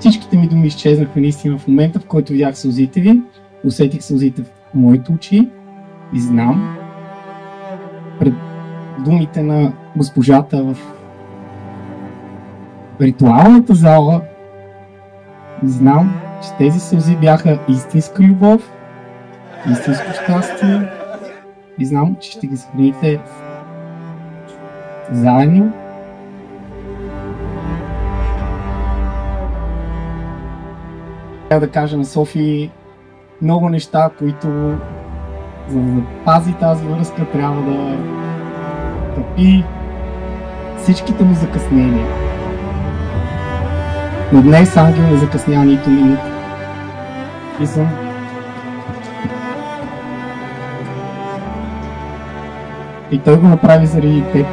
Всичките ми думи изчезнаха наистина в момента, в който видях сълзите ви. Усетих сълзите в моите очи и знам пред думите на госпожата в ритуалната зала, знам, че тези сълзи бяха истинска любов, истинско щастие и знам, че ще ги съхраните заедно. Трябва да кажа на Софи много неща, които за да пази тази връзка трябва да търпи всичките му закъснения. Но днес Ангел не закъсня нито минута. И той го направи заради теб.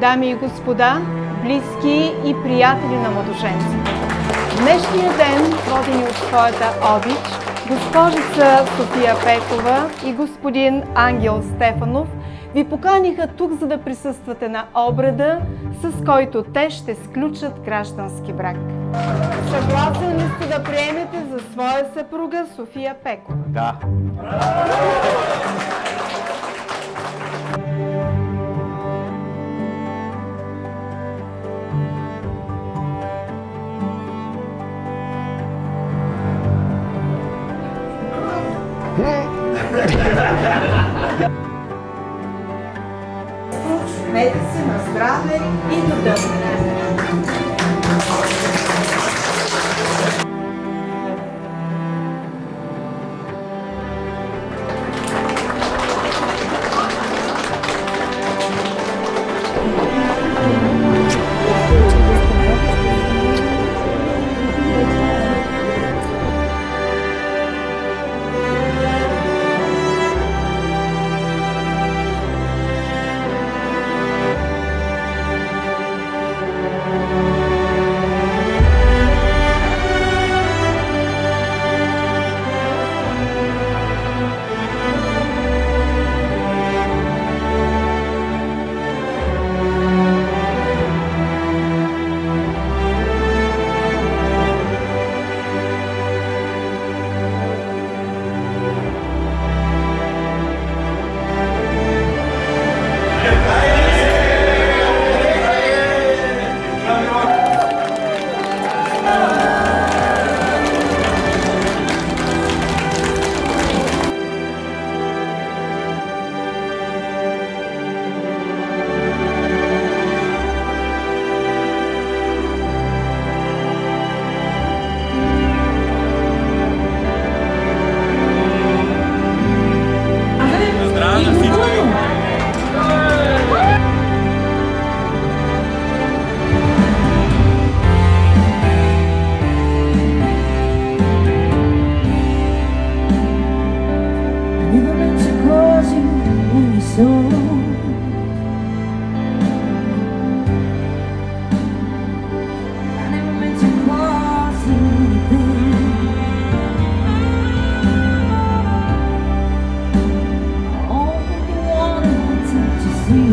Дами и господа, близки и приятели на младоженците, днешния ден, водени от своята обич, госпожица София Пекова и господин Ангел Стефанов ви поканиха тук, за да присъствате на обреда, с който те ще сключат граждански брак. Съгласен ли сте да приемете за своя съпруга София Пекова? Да. Смейте се на здраве и до дъване!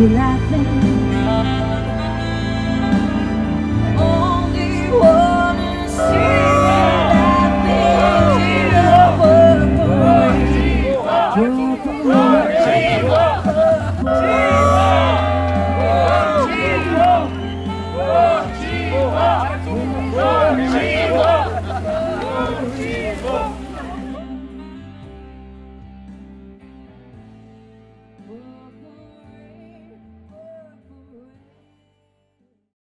Laughing